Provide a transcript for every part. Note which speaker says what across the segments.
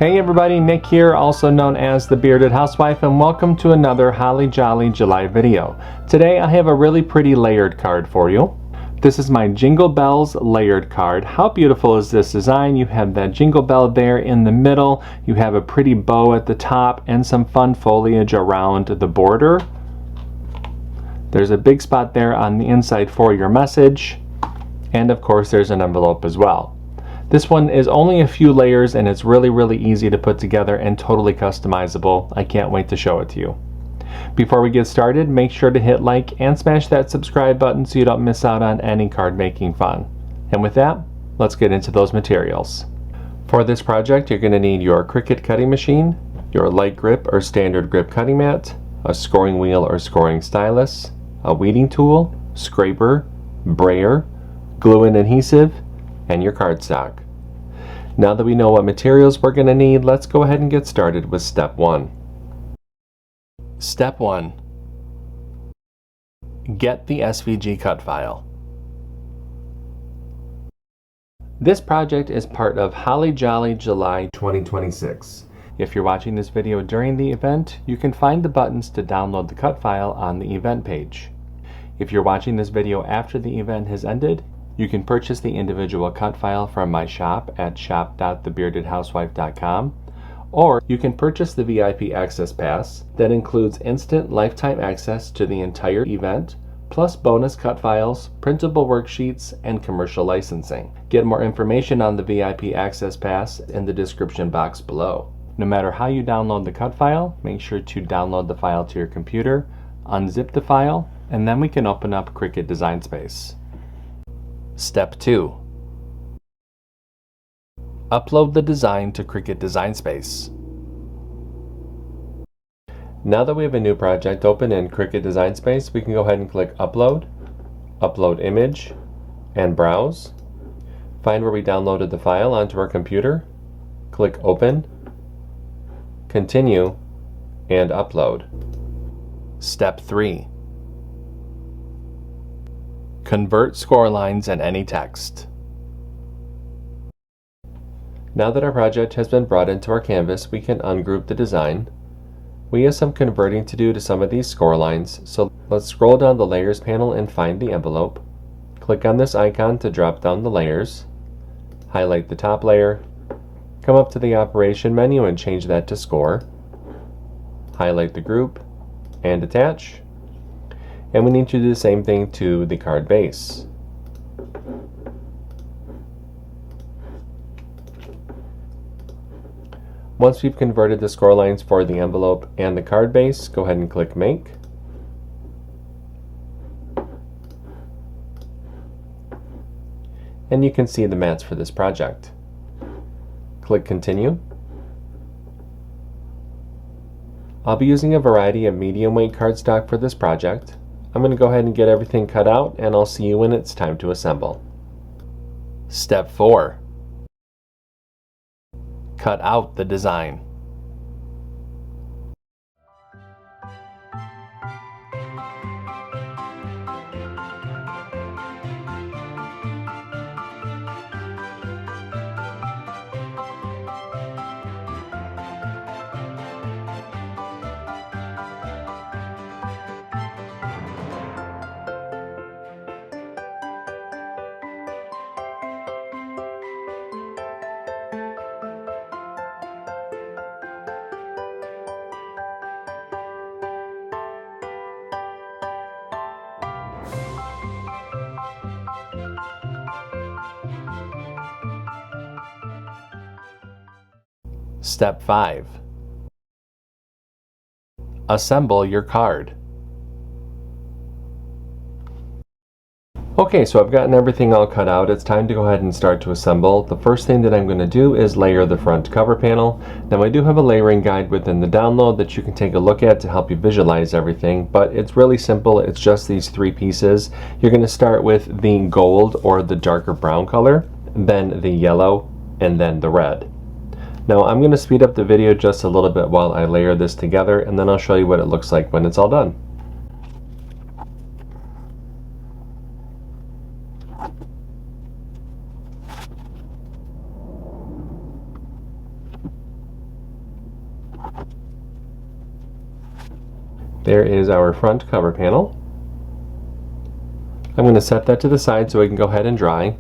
Speaker 1: Hey everybody, Nick here, also known as the Bearded Housewife, and welcome to another Holly Jolly July video. Today I have a really pretty layered card for you. This is my Jingle Bells layered card. How beautiful is this design? You have that jingle bell there in the middle, you have a pretty bow at the top, and some fun foliage around the border. There's a big spot there on the inside for your message, and of course there's an envelope as well. This one is only a few layers and it's really easy to put together and totally customizable. I can't wait to show it to you. Before we get started, make sure to hit like and smash that subscribe button so you don't miss out on any card making fun. And with that, let's get into those materials. For this project, you're going to need your CRICUT cutting machine, your light grip or standard grip cutting mat, a scoring wheel or scoring stylus, a weeding tool, scraper, brayer, glue and adhesive, and your cardstock. Now that we know what materials we're going to need, let's go ahead and get started with step 1. Step 1. Get the SVG cut file. This project is part of Holly Jolly July 2026. If you're watching this video during the event, you can find the buttons to download the cut file on the event page. If you're watching this video after the event has ended, you can purchase the individual cut file from my shop at shop.thebeardedhousewife.com, or you can purchase the VIP Access Pass that includes instant lifetime access to the entire event, plus bonus cut files, printable worksheets, and commercial licensing. Get more information on the VIP Access Pass in the description box below. No matter how you download the cut file, make sure to download the file to your computer, unzip the file, and then we can open up CRICUT Design Space. Step 2. Upload the design to CRICUT Design Space. Now that we have a new project open in CRICUT Design Space, we can go ahead and click Upload, Upload Image, and Browse. Find where we downloaded the file onto our computer, click Open, Continue, and Upload. Step 3. Convert score lines and any text. Now that our project has been brought into our canvas, we can ungroup the design. We have some converting to do to some of these score lines, so let's scroll down the Layers panel and find the envelope. Click on this icon to drop down the layers. Highlight the top layer. Come up to the Operation menu and change that to Score. Highlight the group and attach. And we need to do the same thing to the card base. Once we've converted the score lines for the envelope and the card base, go ahead and click Make. And you can see the mats for this project. Click Continue. I'll be using a variety of medium weight cardstock for this project. I'm going to go ahead and get everything cut out, and I'll see you when it's time to assemble. Step 4. Cut out the design. Step 5. Assemble your card. Okay, so I've gotten everything all cut out. It's time to go ahead and start to assemble. The first thing that I'm going to do is layer the front cover panel. Now I do have a layering guide within the download that you can take a look at to help you visualize everything, but it's really simple. It's just these 3 pieces. You're going to start with the gold or the darker brown color, then the yellow, and then the red. Now I'm going to speed up the video just a little bit while I layer this together, and then I'll show you what it looks like when it's all done. There is our front cover panel. I'm going to set that to the side so it can go ahead and dry.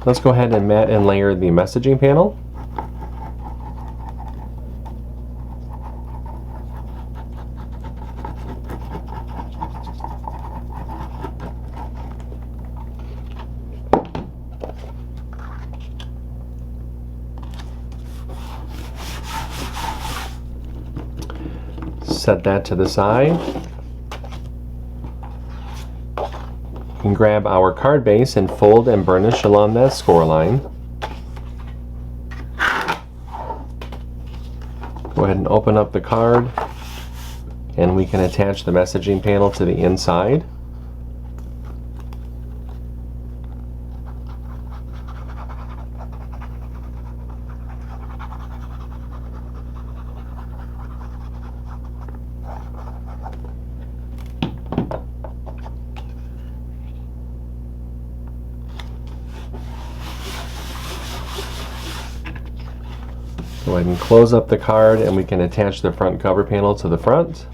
Speaker 1: Let's go ahead and mat and layer the messaging panel. Set that to the side. You can grab our card base and fold and burnish along that score line. Go ahead and open up the card, and we can attach the messaging panel to the inside. Go ahead and close up the card, and we can attach the front cover panel to the front.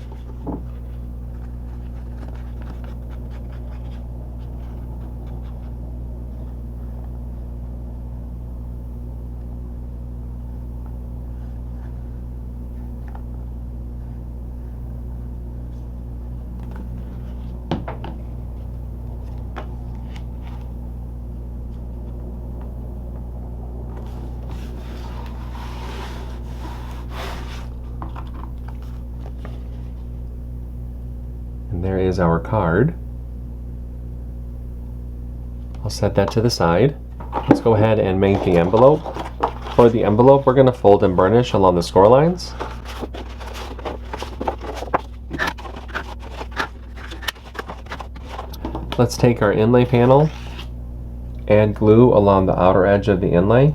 Speaker 1: And there is our card. I'll set that to the side. Let's go ahead and make the envelope. For the envelope, we're going to fold and burnish along the score lines. Let's take our inlay panel, add glue along the outer edge of the inlay.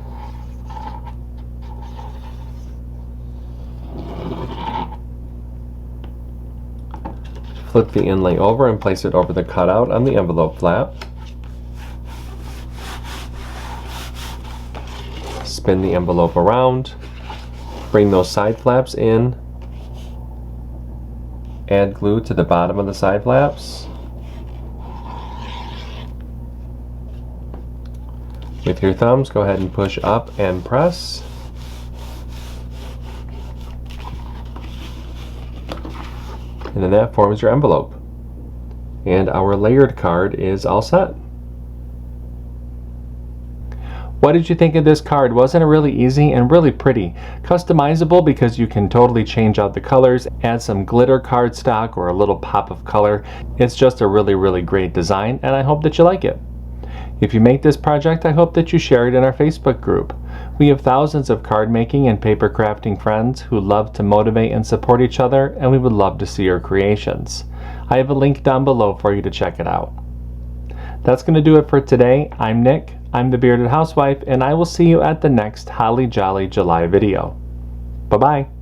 Speaker 1: Flip the inlay over and place it over the cutout on the envelope flap. Spin the envelope around. Bring those side flaps in. Add glue to the bottom of the side flaps. With your thumbs, go ahead and push up and press. And then that forms your envelope. And our layered card is all set. What did you think of this card? Wasn't it really easy and really pretty? Customizable because you can totally change out the colors, add some glitter cardstock or a little pop of color. It's just a really great design, and I hope that you like it. If you make this project, I hope that you share it in our Facebook group. We have thousands of card making and paper crafting friends who love to motivate and support each other, and we would love to see your creations. I have a link down below for you to check it out. That's going to do it for today. I'm Nick, I'm the Bearded Housewife, and I will see you at the next Holly Jolly July video. Bye-bye.